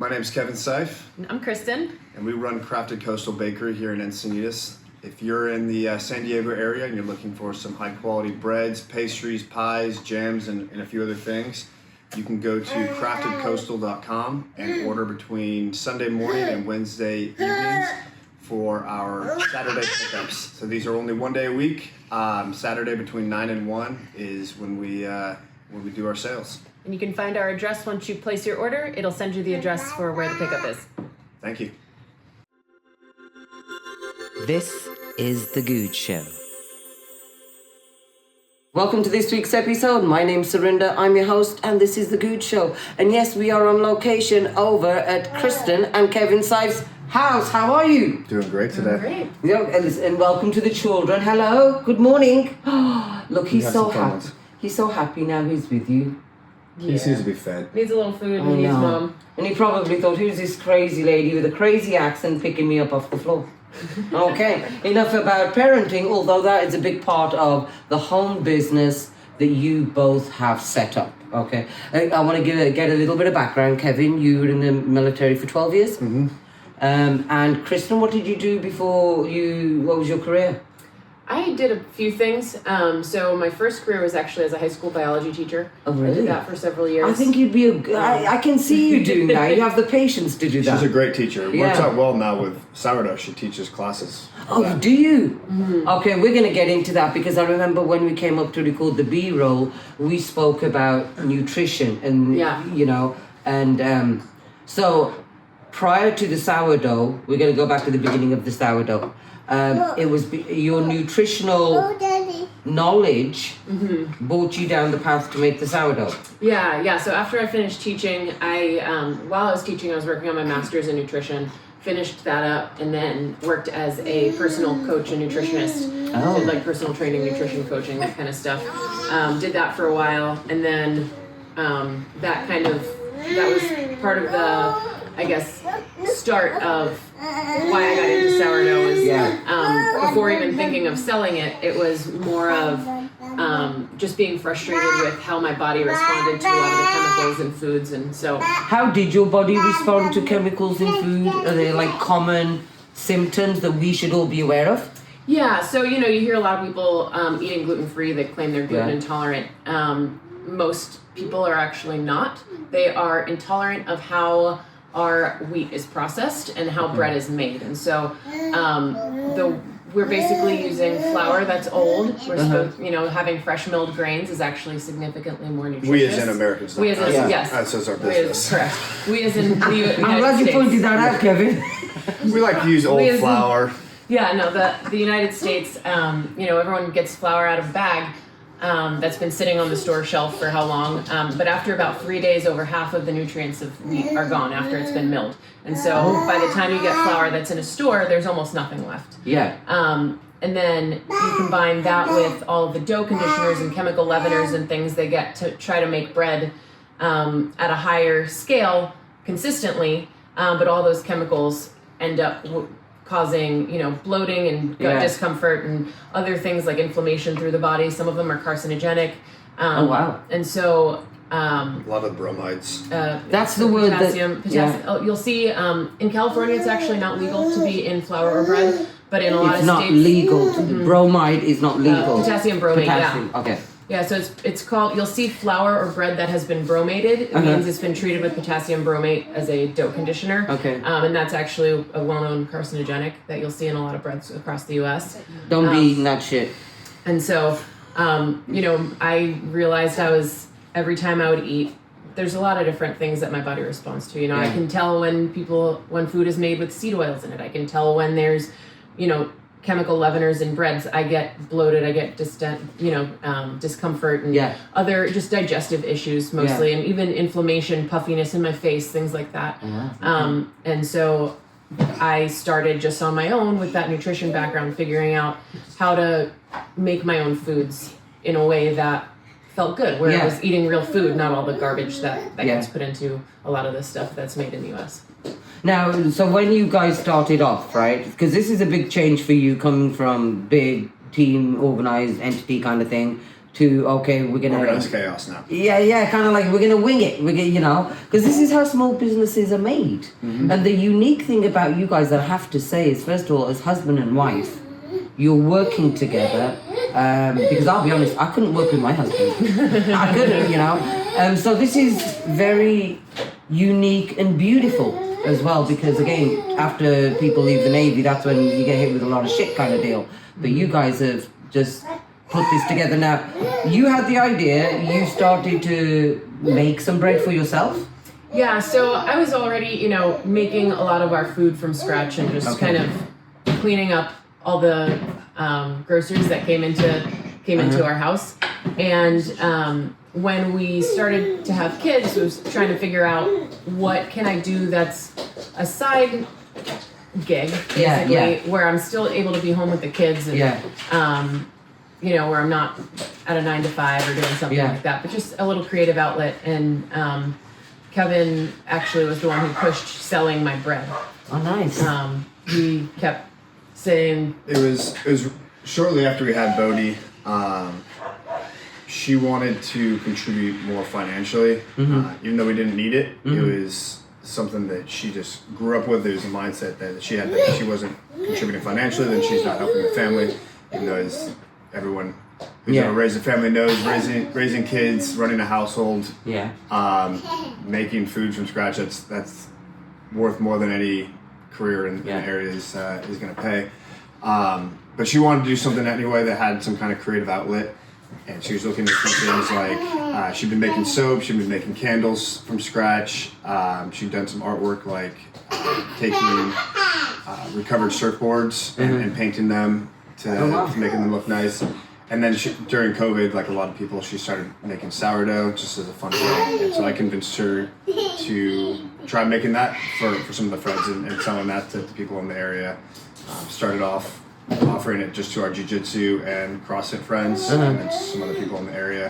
My name's Kevin Seiff. I'm Kristen. And we run Crafted Coastal Bakery here in Encinitas. If you're in the San Diego area and you're looking for some high quality breads, pastries, pies, jams, and a few other things, you can go to craftedcoastal.com and order between Sunday morning and Wednesday evenings for our Saturday pickups. So these are only one day a week. Saturday between 9 and 1 is when we do our sales. And you can find our address once you place your order. It'll send you the address for where the pickup is. Thank you. This is The Goode Show. Welcome to this week's episode. My name's Serinda. I'm your host, and this is The Goode Show. And yes, we are on location over at Kristen and Kevin Seiff's house. How are you? Doing great today. Great. Yeah, and welcome to the children. Hello. Good morning. Look, he's so happy. He's so happy now he's with you. He seems to be fed. Needs a little food and needs mom. And he probably thought, who's this crazy lady with a crazy accent picking me up off the floor? Okay, enough about parenting, although that is a big part of the home business that you both have set up. Okay, I want to get a little bit of background. Kevin, you were in the military for 12 years. Mm-hmm. And Kristen, what did you do before what was your career? I did a few things. So my first career was actually as a high school biology teacher. Oh, really? I did that for several years. I think you'd be I can see you doing that. You have the patience to do that. She's a great teacher. It Yeah. works out well now with Sourdough. She teaches classes. Oh, do you? Mm-hmm. Okay, we're going to get into that because I remember when we came up to record the B-roll, we spoke about nutrition and, so prior to the sourdough, we're going to go back to the beginning of the sourdough. It was your nutritional knowledge brought you down the path to make the sourdough. Yeah. So after I finished teaching, while I was teaching, I was working on my master's in nutrition. Finished that up, and then worked as a personal coach and nutritionist. Oh. Did like personal training, nutrition coaching, that kind of stuff. Did that for a while, and then that was part of the, I guess, start of why I got into sourdough. Was before even thinking of selling it, it was more of just being frustrated with how my body responded to a lot of the chemicals in foods, and so. How did your body respond to chemicals in food? Are there like common symptoms that we should all be aware of? Yeah, so you hear a lot of people eating gluten-free. They claim they're gluten intolerant. Most people are actually not. They are intolerant of how our wheat is processed and how bread is made, and so we're basically using flour that's old. We're supposed, having fresh milled grains is actually significantly more nutritious. We as in Americans. We as in, yes. That says our business. Correct. We as in the United States. I'm glad you pointed that out, Kevin. We like to use old flour. The United States, everyone gets flour out of a bag that's been sitting on the store shelf for how long? But after about 3 days, over half of the nutrients of wheat are gone after it's been milled. And so by the time you get flour that's in a store, there's almost nothing left. Yeah. And then you combine that with all of the dough conditioners and chemical leaveners and things they get to try to make bread at a higher scale consistently, but all those chemicals end up causing, bloating and gut discomfort and other things like inflammation through the body. Some of them are carcinogenic. Oh, wow. And so... a lot of bromides. That's the word potassium. Oh, you'll see in California it's actually not legal to be in flour or bread, but in a lot of states... It's not legal. Bromide is not legal. Potassium bromate, yeah. Okay. Yeah, so it's called, you'll see flour or bread that has been bromated. It means it's been treated with potassium bromate as a dough conditioner. Okay. And that's actually a well-known carcinogenic that you'll see in a lot of breads across the U.S. Don't be eating that shit. And so, I realized every time I would eat, there's a lot of different things that my body responds to. I can tell when food is made with seed oils in it. I can tell when there's, chemical leaveners in breads. I get bloated, I get discomfort and other just digestive issues mostly, and even inflammation, puffiness in my face, things like that. And so I started just on my own with that nutrition background, figuring out how to make my own foods in a way that felt good, where I was eating real food, not all the garbage that gets put into a lot of the stuff that's made in the U.S. Now, so when you guys started off, right, because this is a big change for you coming from big team, organized entity kind of thing, to, okay, we're gonna... Organized chaos now. Yeah, kind of like we're gonna wing it. We're gonna, because this is how small businesses are made. And the unique thing about you guys that I have to say is, first of all, as husband and wife, you're working together. Because I'll be honest, I couldn't work with my husband. I couldn't, so this is very unique and beautiful as well, because again, after people leave the Navy, that's when you get hit with a lot of shit kind of deal. But you guys have just put this together. Now, you had the idea, you started to make some bread for yourself? Yeah, so I was already, making a lot of our food from scratch and just kind of cleaning up all the groceries that came into our house. And when we started to have kids, I was trying to figure out what can I do that's a side gig, basically, where I'm still able to be home with the kids and where I'm not at a 9 to 5 or doing something like that, but just a little creative outlet. And Kevin actually was the one who pushed selling my bread. Oh, nice. He kept saying... It was shortly after we had Bodhi. She wanted to contribute more financially, even though we didn't need it. It was something that she just grew up with. There was a mindset that she had that if she wasn't contributing financially, then she's not helping the family. Even though, as everyone who's ever raised a family knows, raising kids, running a household, making food from scratch, that's worth more than any career in the area is going to pay. But she wanted to do something anyway that had some kind of creative outlet. And she was looking at some things like, she'd been making soap, she'd been making candles from scratch. She'd done some artwork like taking recovered surfboards and painting them to making them look nice. And then during COVID, like a lot of people, she started making sourdough just as a fun thing. And so I convinced her to try making that for some of the friends and selling that to people in the area. Started off offering it just to our jiu-jitsu and CrossFit friends and then some other people in the area.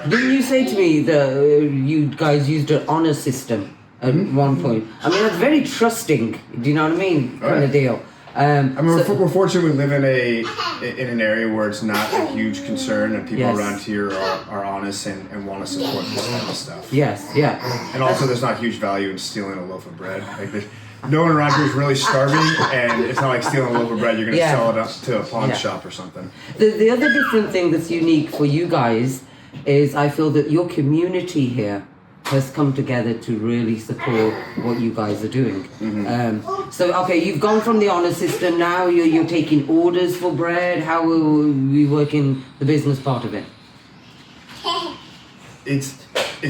Didn't you say to me you guys used an honor system at one point? I mean, that's very trusting. Do you know what I mean? Kind of deal. We're fortunate we live in an area where it's not a huge concern, and people around here are honest and want to support this kind of stuff. Yes, yeah. And also, there's not huge value in stealing a loaf of bread. Like, no one around here is really starving, and it's not like stealing a loaf of bread. You're going to sell it up to a pawn shop or something. The other different thing that's unique for you guys is I feel that your community here has come together to really support what you guys are doing. So, okay, you've gone from the honor system, now you're taking orders for bread. How are we working the business part of it? It's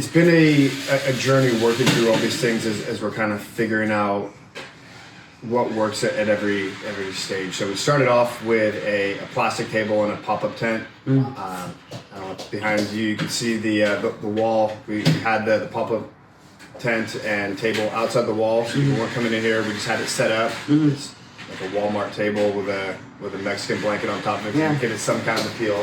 been a journey working through all these things as we're kind of figuring out what works at every stage. So we started off with a plastic table and a pop-up tent. I don't know, behind you can see the wall. We had the pop-up tent and table outside the wall, so people weren't coming in here. We just had it set up. It's like a Walmart table with a Mexican blanket on top of it to give it some kind of appeal.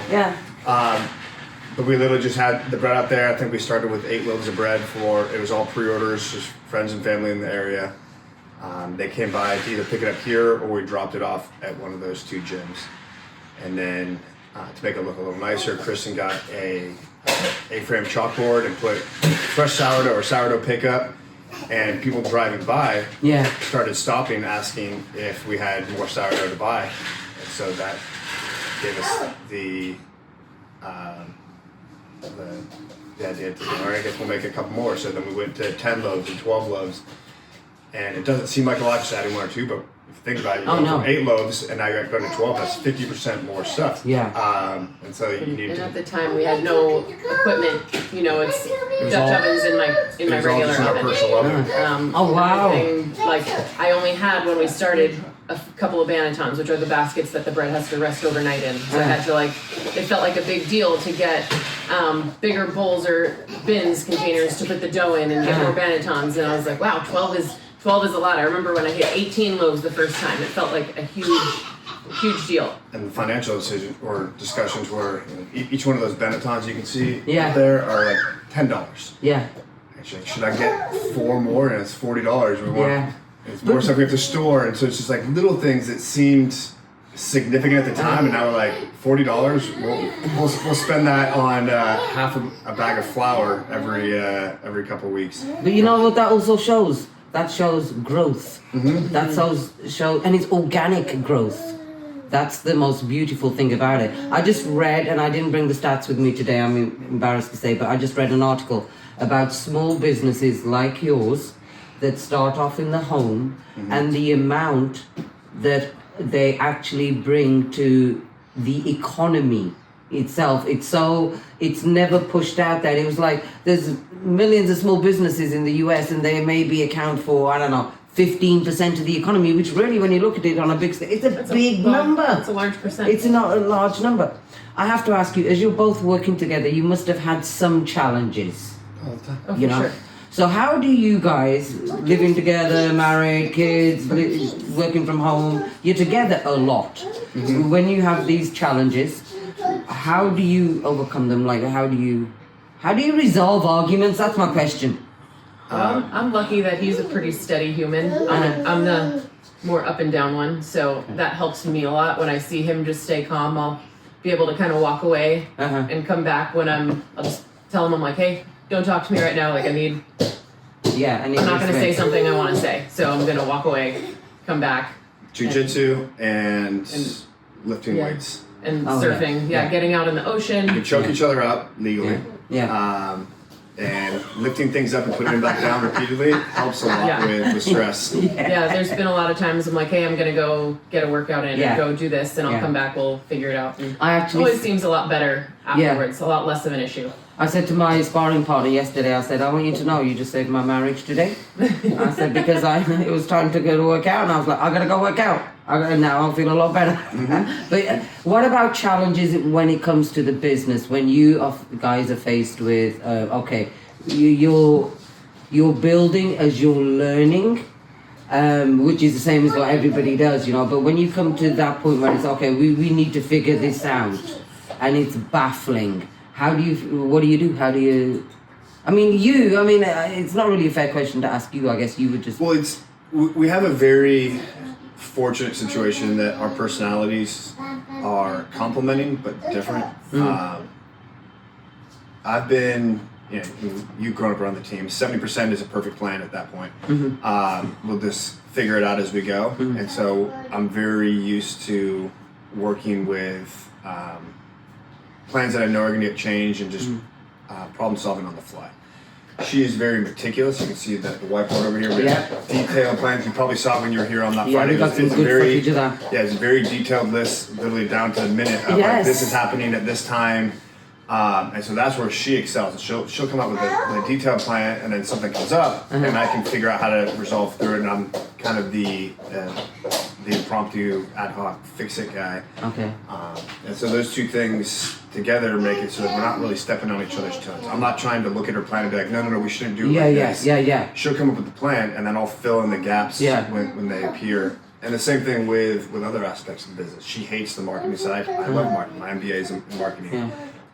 But we literally just had the bread out there. I think we started with 8 loaves of bread it was all pre-orders, just friends and family in the area. They came by to either pick it up here or we dropped it off at one of those 2 gyms. And then to make it look a little nicer, Kristen got a A-frame chalkboard and put fresh sourdough or sourdough pickup. And people driving by started stopping, asking if we had more sourdough to buy. And so that gave us the idea to, all right, I guess we'll make a couple more. So then we went to 10 loaves and 12 loaves. And it doesn't seem like a lot, just adding 1 or 2, but if you think about it, you're going from 8 loaves and now you're going to 12, that's 50% more stuff. And so you need at the time we had no equipment, it's Dutch ovens in my regular oven. Oh wow. Like I only had when we started a couple of bannetons, which are the baskets that the bread has to rest overnight in. So I had to it felt like a big deal to get bigger bowls or bins containers to put the dough in and get more bannetons. And I was like, wow, 12 is a lot. I remember when I hit 18 loaves the first time, it felt like a huge deal. And the financial decision or discussions were, each one of those bannetons you can see there are like $10. Actually, should I get 4 more? And it's $40. We want it's more stuff we have to store, and so it's just like little things that seemed significant at the time, and now we're like $40. We'll spend that on half a bag of flour every couple of weeks. But you know what that also shows? That shows growth. That shows, and it's organic growth. That's the most beautiful thing about it. I just read, and I didn't bring the stats with me today, I'm embarrassed to say, but I just read an article about small businesses like yours that start off in the home and the amount that they actually bring to the economy itself. It's never pushed out there. It was like there's millions of small businesses in the US and they maybe account for, I don't know, 15% of the economy, which really, when you look at it on a big scale, it's a big number. It's a large percent. It's not a large number. I have to ask you, as you're both working together, you must have had some challenges. All the time. Oh, for You know? sure. So how do you guys, living together, married, kids, working from home, you're together a lot. When you have these challenges, how do you overcome them? Like, how do you resolve arguments? That's my question. Well, I'm lucky that he's a pretty steady human. I'm the more up and down one, so that helps me a lot. When I see him just stay calm, I'll be able to kind of walk away and come back when I'll just tell him, I'm like, hey, don't talk to me right now. Like, I'm not going to say something I want to say, so I'm going to walk away, come back. Jiu-jitsu and lifting Yeah. weights. And surfing, getting out in the ocean. You can choke each other up legally. Yeah. And lifting things up and putting them back down repeatedly helps a lot with stress. Yeah, there's been a lot of times I'm like, hey, I'm going to go get a workout in and go do this, and I'll come back, we'll figure it out. And I actually always seems a lot better afterwards, a lot less of an issue. I said to my sparring partner yesterday, I said, I want you to know you just saved my marriage today. I said, because it was time to go to work out, and I was like, I gotta go work out. Now I feel a lot better. But what about challenges when it comes to the business? When you guys are faced with, you're building as you're learning, which is the same as what everybody does, you know. But when you come to that point where it's, okay, we need to figure this out, and it's baffling. What do you do? It's not really a fair question to ask you. I guess you would just... Well, we have a very fortunate situation that our personalities are complementing but different. I've been, you've grown up around the team. 70% is a perfect plan at that point. We'll just figure it out as we go. And so I'm very used to working with plans that I know are going to get changed and just problem solving on the fly. She is very meticulous. You can see the whiteboard over here. We have detailed plans. You probably saw when you were here on that Friday. We got some good footage of that. Yeah, it's a very detailed list, literally down to the minute of like, this is happening at this time. And so that's where she excels. And she'll come up with a detailed plan, and then something comes up, and I can figure out how to resolve through it. And I'm kind of the impromptu, ad hoc, fix-it guy. Okay. And so those two things together make it so that we're not really stepping on each other's toes. I'm not trying to look at her plan and be like, no, we shouldn't do it like this. Yeah. She'll come up with the plan, and then I'll fill in the gaps when they appear. And the same thing with other aspects of the business. She hates the marketing side. I love marketing. My MBA is in marketing.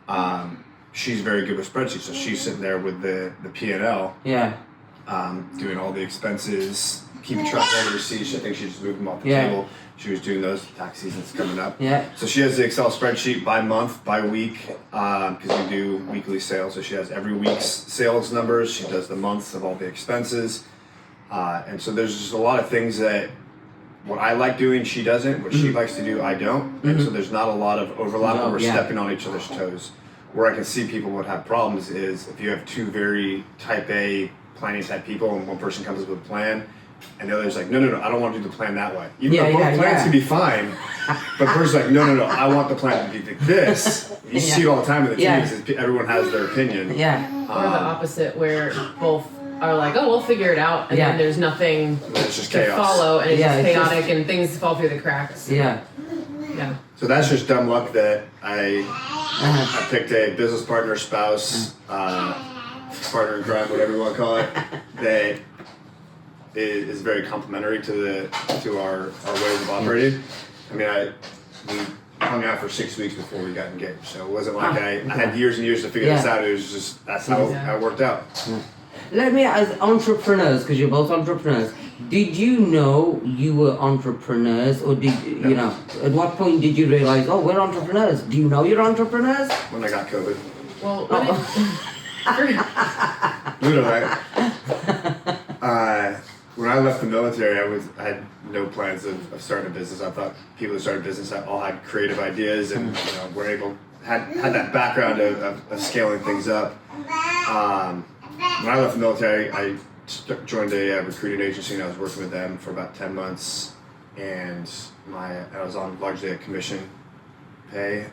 Yeah. She's very good with spreadsheets, so she's sitting there with the P&L, doing all the expenses, keeping track of all the receipts. I think she just moved them off the table. She was doing those. Tax season's coming up. Yeah. So she has the Excel spreadsheet by month, by week, because we do weekly sales. So she has every week's sales numbers. She does the months of all the expenses, and so there's just a lot of things that what I like doing, she doesn't. What she likes to do, I don't. And so there's not a lot of overlap where we're stepping on each other's toes. Where I can see people would have problems is if you have two very type A planning type people and one person comes up with a plan and the other's like, no, I don't want to do the plan that way. Even though both plans can be fine, but the person's like, no, I want the plan to be like this. You see it all the time in the teams. Everyone has their opinion. Or the opposite where both are like, oh, we'll figure it out, and then there's nothing it's just to chaos. follow, and it's just chaotic, and things fall through the cracks. Yeah. So that's just dumb luck that I picked a business partner, spouse, partner in crime, whatever you want to call it, that is very complementary to our ways of operating. I mean, we hung out for 6 weeks before we got engaged, so it wasn't like I had years and years to figure this out. It was just that's how it worked out. Let me, as entrepreneurs, because you're both entrepreneurs, Did you know you were entrepreneurs, or did you know? At what point did you realize, oh, we're entrepreneurs? Do you know you're entrepreneurs? When I got COVID. Well, Literally. When I left the military, I had no plans of starting a business. I thought people who started a business all had creative ideas and were able had that background of scaling things up. When I left the military, I joined a recruiting agency and I was working with them for about 10 months, and I was on largely a commission pay,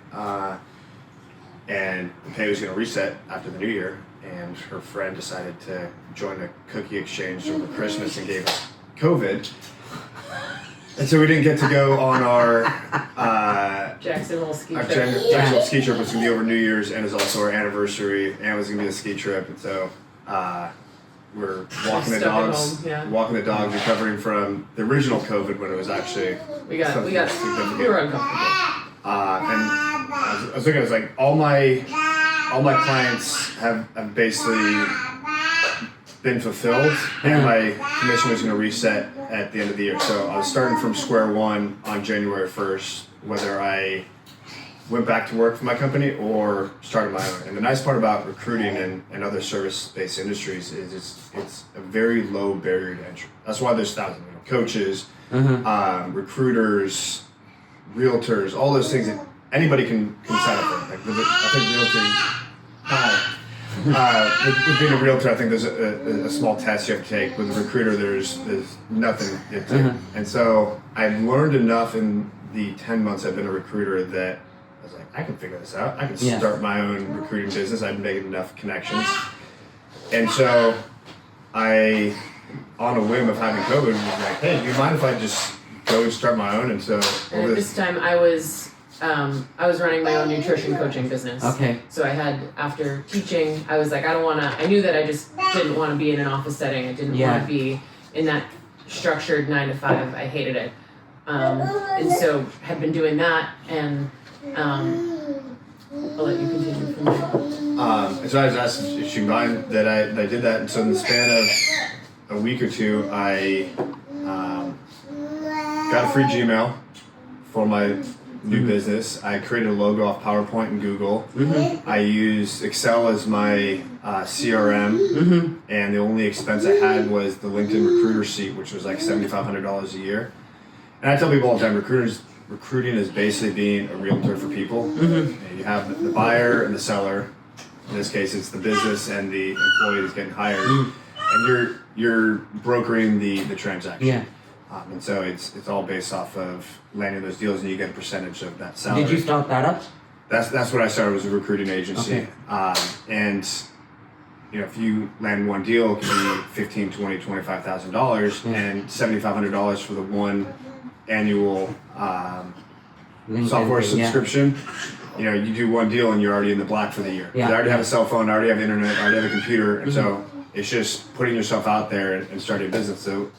and the pay was going to reset after the new year, and her friend decided to join a cookie exchange over Christmas and gave us COVID, and so we didn't get to go on our Jackson Hole ski our trip. Jackson Hole ski trip was going to be over New Year's, and it's also our anniversary, and it was going to be a ski trip, and so we're walking the Stuck at dogs, home, yeah. recovering from the original COVID when it was actually We got significant. we were uncomfortable. And I was looking, I was like, all my clients have basically been fulfilled, and my commission was going to reset at the end of the year. So I was starting from square one on January 1st, whether I went back to work for my company or started my own. And the nice part about recruiting and other service-based industries is it's a very low barrier to entry. That's why there's thousands of coaches, recruiters, realtors, all those things that anybody can sign up for. Like I think with being a realtor, I think there's a small test you have to take. With a recruiter, there's nothing you have to take. And so I've learned enough in the 10 months I've been a recruiter that I was like, I can figure this out. I can start my own recruiting business. I've made enough connections. And so I, on a whim of having COVID, was like, hey, do you mind if I just go and start my own? And so And at this time, I was running my own nutrition coaching business. Okay. So I had, after teaching, I was like, I knew that I just didn't want to be in an office setting. I didn't want to be in that structured 9 to 5. I hated it. And so had been doing that, and I'll let you continue from there. And so I was asked if she mind that I did that. And so in the span of a week or two, I got a free Gmail for my new business. I created a logo off PowerPoint and Google. I used Excel as my CRM, and the only expense I had was the LinkedIn recruiter seat, which was like $7,500 a year. And I tell people all the time, recruiting is basically being a realtor for people. You have the buyer and the seller. In this case, it's the business and the employee that's getting hired, and you're brokering the transaction. Yeah. And so it's all based off of landing those deals, and you get a percentage of that salary. Did you start that up? That's what I started, was a recruiting agency. Okay. And if you land one deal, it can be $15,000, $20,000, $25,000, and $7,500 for the one annual software subscription. You do one deal and you're already in the black for the year. I already have a cell phone, I already have internet, I already have a computer, and so it's just putting yourself out there and starting a business. So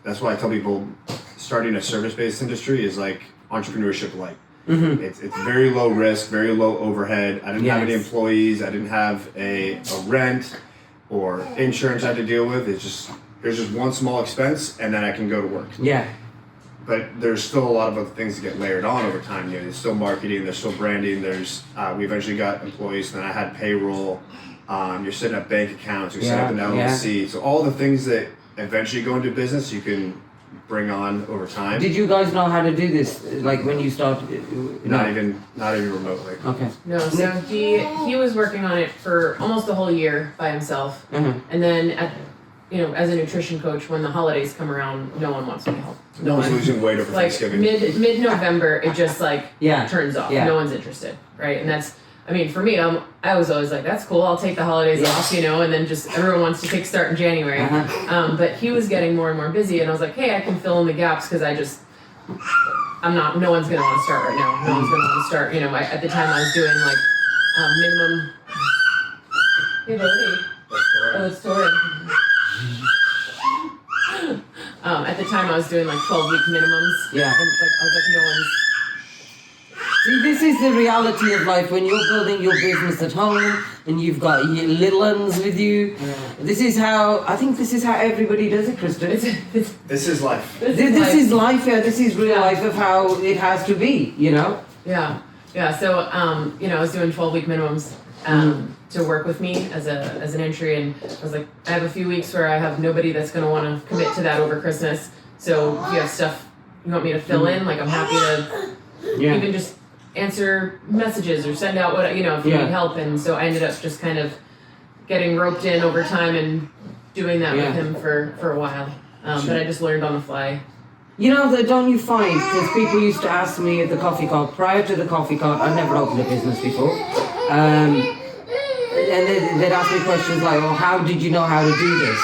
that's why I tell people starting a service-based industry is like entrepreneurship light. It's very low risk, very low overhead. I didn't have any employees, I didn't have a rent or insurance I had to deal with. There's just one small expense, and then I can go to work. But there's still a lot of other things that get layered on over time. There's still marketing, there's still branding, we eventually got employees, and then I had payroll, you're setting up bank accounts, you're setting up an LLC. So all the things that eventually go into business, you can bring on over time. Did you guys know how to do this? Like when you started? Not even remotely. Okay. No, so he was working on it for almost a whole year by himself, and then as a nutrition coach, when the holidays come around, no one wants to help. No one's losing weight over like Thanksgiving. mid-November, it just turns off. Yeah. No one's interested, right? And that's, for me, I was always like, that's cool. I'll take the holidays off, and then just everyone wants to kickstart in January. But he was getting more and more busy, and I was like, hey, I can fill in the gaps because no one's gonna want to start right now. No one's gonna want to start. At the time I was doing minimum. Hey, buddy. Oh, it's Tori. At the time I was doing 12-week minimums. Yeah. And I was like, no one's. See, this is the reality of life when you're building your business at home. and you've got your little ones with you. This is how everybody does it, Kristen. This is life. This is life. Yeah, this is real life of how it has to be. You know. Yeah. So I was doing 12-week minimums to work with me as an entry, and I was like, I have a few weeks where I have nobody that's going to want to commit to that over Christmas. So if you have stuff you want me to fill in, like I'm happy to even just answer messages or send out what if you need help. And so I ended up just kind of getting roped in over time and doing that with him for a while. But I just learned on the fly. You know, don't you find, because people used to ask me at the coffee cart, prior to the coffee cart, I'd never opened a business before, and they'd ask me questions like, well, how did you know how to do this?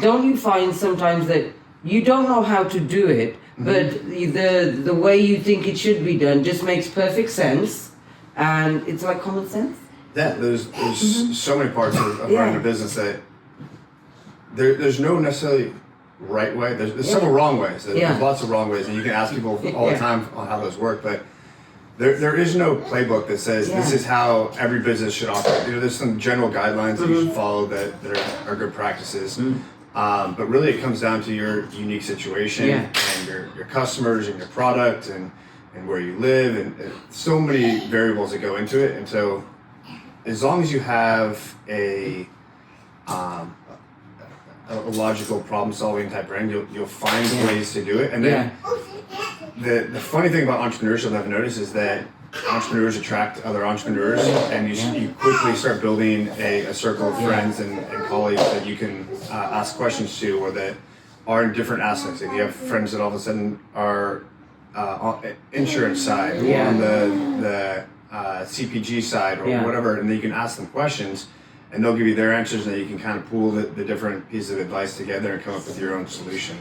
Don't you find sometimes that you don't know how to do it, but the way you think it should be done just makes perfect sense, and it's like common sense? Yeah, there's so many parts of running a business that there's no necessarily right way. There's several wrong ways. There's lots of wrong ways, and you can ask people all the time on how those work. But there is no playbook that says this is how every business should operate. There's some general guidelines that you should follow that are good practices. But really, it comes down to your unique situation and your customers and your product and where you live and so many variables that go into it. And so, as long as you have a logical problem-solving type brand, you'll find ways to do it. And then the funny thing about entrepreneurship I've noticed is that entrepreneurs attract other entrepreneurs, and you quickly start building a circle of friends and colleagues that you can ask questions to, or that are in different aspects. If you have friends that all of a sudden are on the insurance side, or on the CPG side, or whatever, and then you can ask them questions, and they'll give you their answers, and then you can kind of pool the different pieces of advice together and come up with your own solution.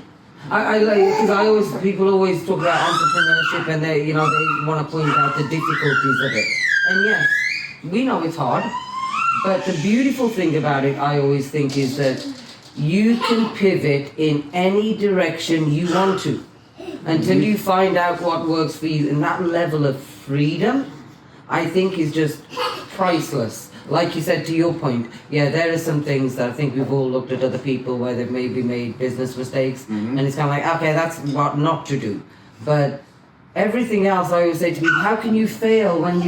I like, because people always talk about entrepreneurship, and they want to point out the difficulties of it. And yes, we know it's hard, but the beautiful thing about it, I always think, is that you can pivot in any direction you want to until you find out what works for you. And that level of freedom, I think, is just priceless. Like you said, to your point, there are some things that I think we've all looked at other people where they've maybe made business mistakes, and it's kind of like, okay, that's what not to do. But everything else, I always say to people, how can you fail when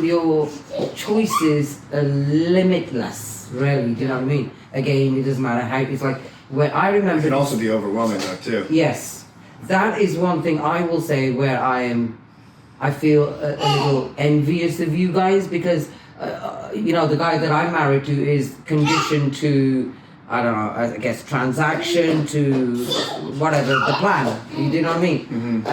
your choices are limitless? Really, do you know what I mean? Again, it doesn't matter how. It's like where I remember. It can also be overwhelming, though, too. Yes, that is one thing I will say where I feel a little envious of you guys, because. The guy that I'm married to is conditioned to, I don't know, I guess transaction to whatever, the plan. You know what I mean?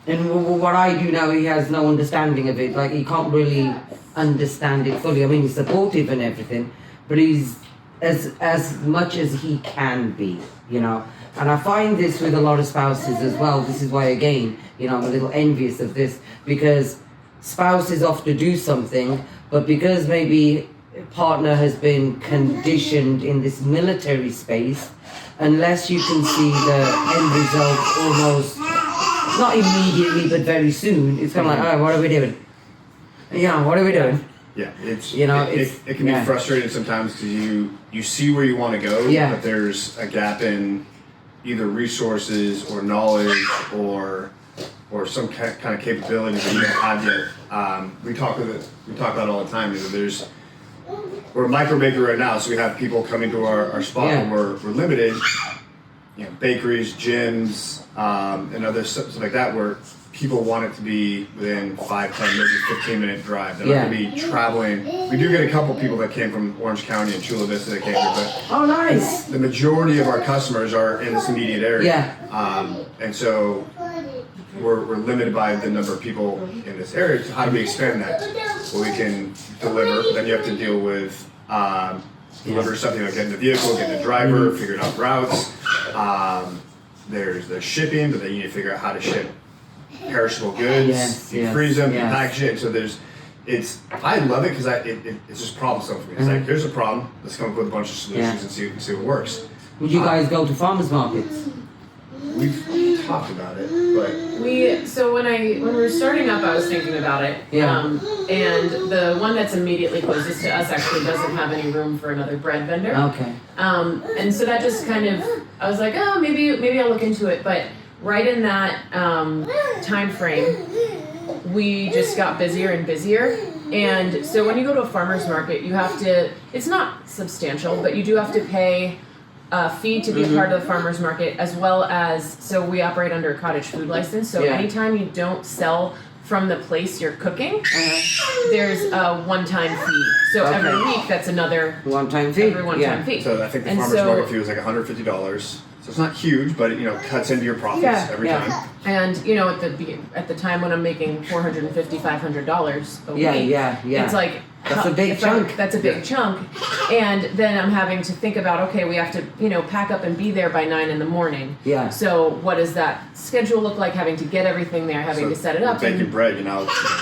And what I do now, he has no understanding of it. Like, he can't really understand it fully. I mean, he's supportive and everything, but he's as much as he can be, And I find this with a lot of spouses as well. This is why, again, I'm a little envious of this, because spouses often do something, but because maybe a partner has been conditioned in this military space, unless you can see the end result almost, not immediately, but very soon, it's kind of like, oh, what are we doing? What are we doing? Yeah, it can be frustrating sometimes, because you see where you want to go, but there's a gap in either resources or knowledge or some kind of capability that you don't have yet. We talk about it all the time. We're a micro bakery right now, so we have people coming to our spot, and we're limited. Bakeries, gyms, and other stuff like that, where people want it to be within 5, 10, maybe 15-minute drive. They're not going to be traveling. We do get a couple people that came from Orange County and Chula Vista that came here, but oh, nice. The majority of our customers are in this immediate area. And so we're limited by the number of people in this area. So how do we expand that? Well, we can deliver, but then you have to deal with deliver something like getting the vehicle, getting the driver, figuring out routes. There's shipping, but then you need to figure out how to ship perishable goods. You freeze them, you package it. So I love it because it's just problem solving for me. It's like, here's a problem, let's come up with a bunch of solutions and see what works. Would you guys go to farmers markets? We've talked about it, but when we were starting up, I was thinking about it. Yeah. And the one that's immediately closest to us actually doesn't have any room for another bread vendor. Okay. And so that just kind of, I was like, oh, maybe I'll look into it. But right in that time frame, we just got busier and busier. And so when you go to a farmer's market, you have to, it's not substantial, but you do have to pay a fee to be a part of the farmer's market, as well as, so we operate under a cottage food license. So anytime you don't sell from the place you're cooking, there's a one-time fee. So every week, that's another one-time fee. Every one-time fee. so I think the farmer's market fee was like $150. So it's not huge, but it cuts into your profits every time. And at the time when I'm making $450, $500 a week, Yeah. it's like That's a big chunk. That's a big chunk. And then I'm having to think about, okay, we have to, pack up and be there by 9 a.m. Yeah. So what does that schedule look like? Having to get everything there, having to set it up. Baking bread,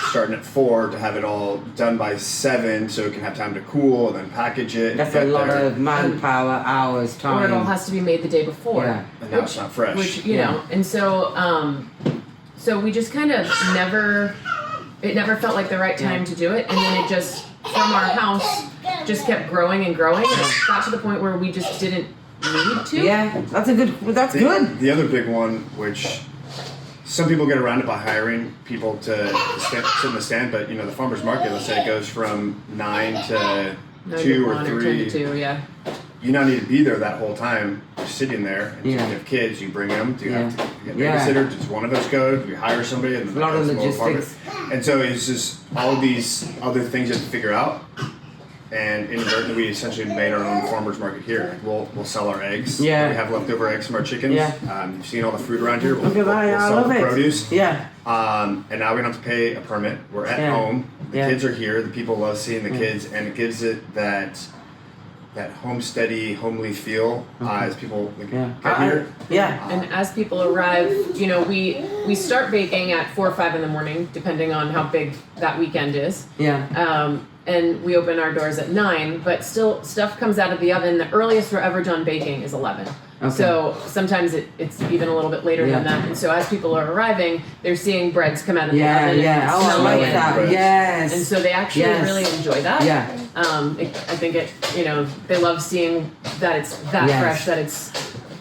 starting at 4 to have it all done by 7, so it can have time to cool and then package it. That's a lot of manpower, hours, time. Or it all has to be made the day before. Yeah. And now it's not fresh. Which, and so we just kind of it never felt like the right time to do it. And then it just, from our house, just kept growing and growing. And it got to the point where we just didn't need to. Yeah, that's good. The other big one, which some people get around it by hiring people to sit in the stand, but the farmer's market, let's say it goes from 9 to 2 or 3. 10 to 2, yeah. You not need to be there that whole time. You're sitting there, and you Yeah. have kids. You bring them. Do you have to get a babysitter? Does one of us go? Do we hire somebody? And A lot of logistics. And so it's just all of these other things you have to figure out. And inadvertently, we essentially made our own farmer's market here. We'll sell our eggs. Yeah. We have leftover eggs from our chickens. Yeah. You've seen all the food around here. We'll I sell love the it. produce. Yeah. And now we don't have to pay a permit. We're at home. The kids are here. The people love seeing the kids, and it gives it that homesteady, homely feel as people get here. Yeah. And as people arrive, we start baking at 4 or 5 in the morning, depending on how big that weekend is. Yeah. And we open our doors at 9, but still stuff comes out of the oven. The earliest we're ever done baking is 11. Okay. So sometimes it's even a little bit later than that. And so as people are arriving, they're seeing breads come out of the oven. Yeah. And Oh, I like smelling that. breads. Yes. And so they actually really enjoy that. Yeah. I think they love seeing that it's that fresh, that it's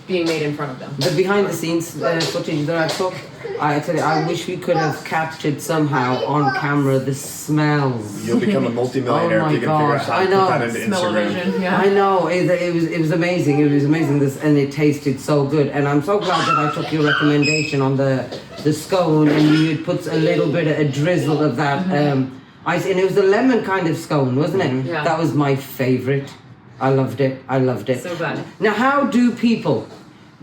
being made in front of them. The behind the scenes footage that I took, I tell you, I wish we could have captured somehow on camera the smells. You'll become a multimillionaire Oh if you my can figure out gosh, how I to know. put that into Instagram. Smell-o-vision, yeah. I know it was amazing. It was amazing, this, and it tasted so good. And I'm so glad that I took your recommendation on the scone, and you had put a little bit of a drizzle of that ice, and it was a lemon kind of scone, wasn't it? Yeah. That was my favorite. I loved it. So good. Now, how do people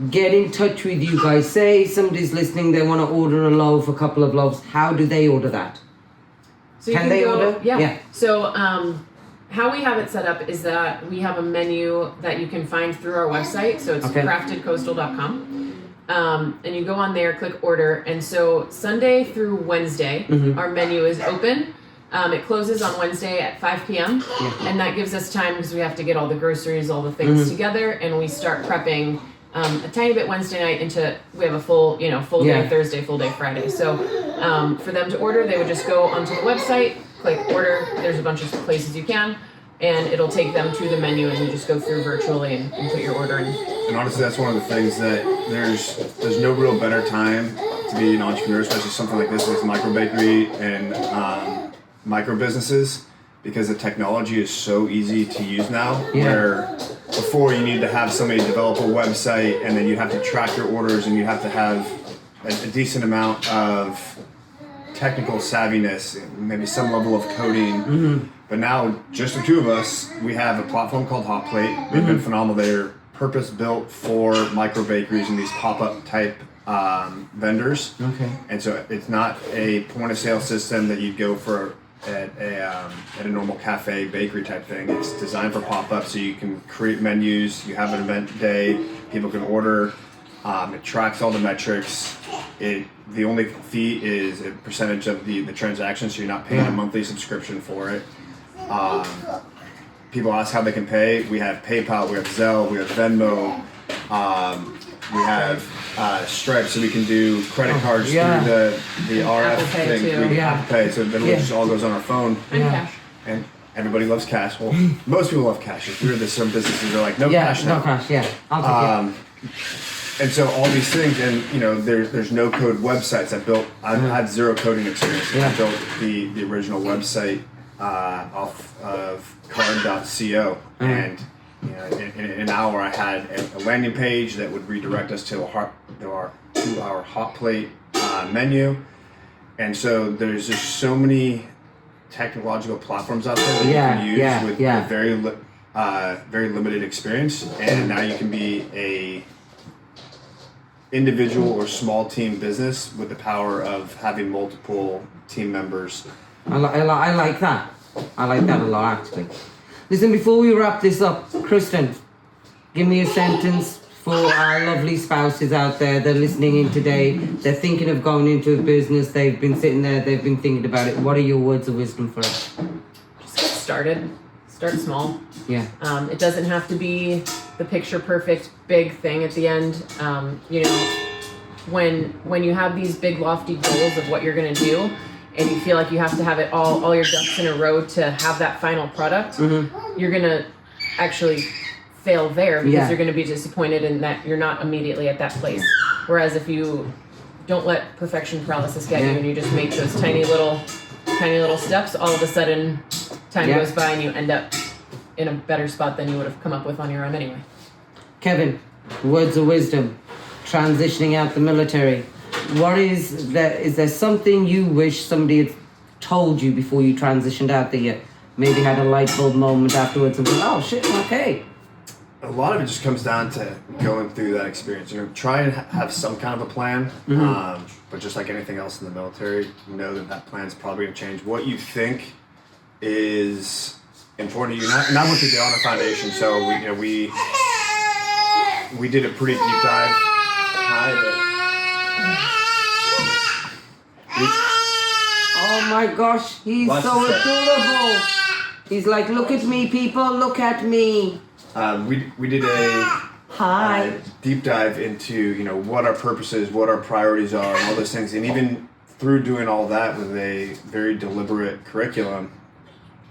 get in touch with you guys? Say somebody's listening, they want to order a loaf, a couple of loaves. How do they order that? So you Can they order? Yeah. Yeah. So how we have it set up is that we have a menu that you can find through our website. So it's craftedcoastal.com. And you go on there, click order. And so Sunday through Wednesday, our menu is open. It closes on Wednesday at 5 p.m. And that gives us time because we have to get all the groceries, all the things together. And we start prepping a tiny bit Wednesday night into, we have a full day Thursday, full day Friday. So for them to order, they would just go onto the website, click order. There's a bunch of places you can, and it'll take them to the menu, and you just go through virtually and put your order in. And honestly, that's one of the things that there's no real better time to be an entrepreneur, especially something like this with micro bakery and micro businesses, because the technology is so easy to use now. Where before you need to have somebody develop a website, and then you have to track your orders, and you have to have a decent amount of technical savviness, maybe some level of coding. But now, just the two of us, we have a platform called Hot Plate. They've been phenomenal. They're purpose built for micro bakeries and these pop-up type vendors. Okay. And so it's not a point of sale system that you'd go for at a normal cafe bakery type thing. It's designed for pop-up, so you can create menus. You have an event day. People can order. It tracks all the metrics. The only fee is a percentage of the transaction, so you're not paying a monthly subscription for it. People ask how they can pay. We have PayPal, we have Zelle, we have Venmo. We have Stripe, so we can do credit cards through the RF Apple Pay thing. too. We can Apple Pay, so then it just all goes on our phone. And cash. And everybody loves cash. Well, most people love cash. It's weird that some businesses are like, no cash now. No cash, yeah. I'll take it. And so all these things, and there's no code websites. I've had zero coding experience. Yeah. I built the original website off of card.co, and in an hour I had a landing page that would redirect us to our hot plate menu. And so there's just so many technological platforms out there that you can use with very limited experience, and now you can be a individual or small team business with the power of having multiple team members. I like that. I like that a lot, actually. Listen, before we wrap this up, Kristen, give me a sentence for our lovely spouses out there. They're listening in today. They're thinking of going into a business. They've been sitting there. They've been thinking about it. What are your words of wisdom for us? Just get started. Start small. Yeah. It doesn't have to be the picture perfect big thing at the end. When you have these big lofty goals of what you're gonna do, and you feel like you have to have it all your ducks in a row to have that final product, you're gonna actually fail there because you're gonna be disappointed in that you're not immediately at that place. Whereas if you don't let perfection paralysis get you and you just make those tiny little steps, all of a sudden time goes by and you end up in a better spot than you would have come up with on your own anyway. Kevin, words of wisdom, transitioning out the military. What is there something you wish somebody had told you before you transitioned out that you maybe had a light bulb moment afterwards and went, oh shit, okay. A lot of it just comes down to going through that experience. Try and have some kind of a plan, but just like anything else in the military, know that plan's probably going to change. What you think is important to you, not what you do on a foundation. So we did a pretty deep dive. Oh my gosh, he's so adorable. He's like, look at me, people, look at me. We did a deep dive into what our purpose is, what our priorities are, and all those things. And even through doing all that with a very deliberate curriculum,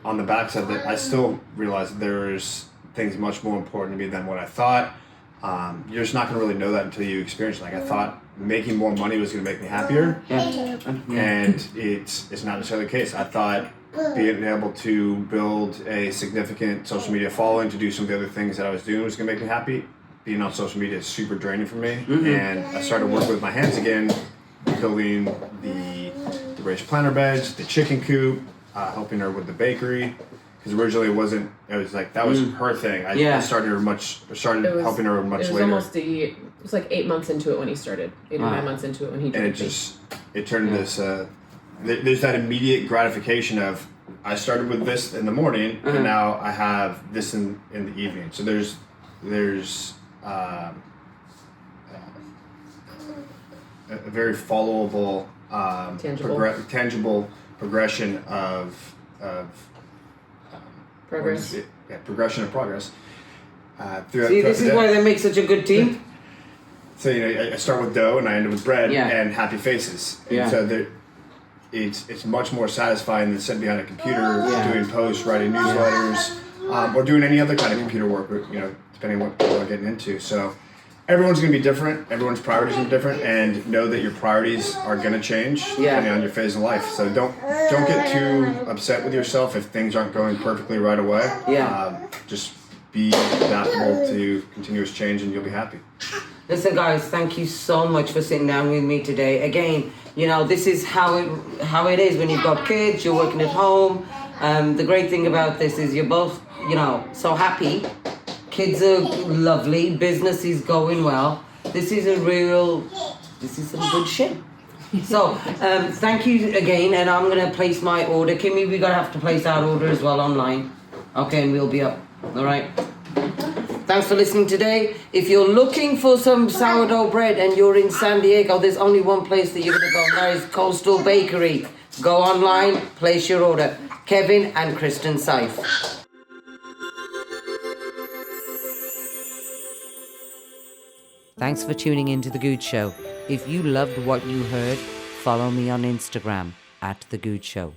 on the backside that I still realized there's things much more important to me than what I thought. You're just not going to really know that until you experience it. Like I thought making more money was going to make me happier, and it's not necessarily the case. I thought being able to build a significant social media following to do some of the other things that I was doing was going to make me happy. Being on social media is super draining for me, and I started working with my hands again, building the raised planter beds, the chicken coop, helping her with the bakery. Because originally it was like that was her thing. I started helping her much later. It was like 8 months into it when he started. 8 or 9 months into it when he joined. And it turned this. There's that immediate gratification of I started with this in the morning and now I have this in the evening. So there's a very followable, tangible progression of progress. Progression of progress. See, this is why they make such a good team. So I start with dough and I end up with bread and happy faces. And so it's much more satisfying than sitting behind a computer doing posts, writing newsletters, or doing any other kind of computer work. Depending on what people are getting into. So everyone's going to be different. Everyone's priorities are different, and know that your priorities are going to change depending on your phase in life. So don't get too upset with yourself if things aren't going perfectly right away. Just be adaptable to continuous change, and you'll be happy. Listen, guys, thank you so much for sitting down with me today. Again, this is how it is when you've got kids, you're working at home. The great thing about this is you're both, so happy. Kids are lovely. Business is going well. This is some good shit. So, thank you again, and I'm going to place my order. Kimmy, we're going to have to place our order as well online. Okay, and we'll be up. All right. Thanks for listening today. If you're looking for some sourdough bread and you're in San Diego, there's only one place that you're going to go, and that is Coastal Bakery. Go online, place your order. Kevin and Kristen Seiff. Thanks for tuning into The Goode Show. If you loved what you heard, follow me on Instagram @The Goode Show.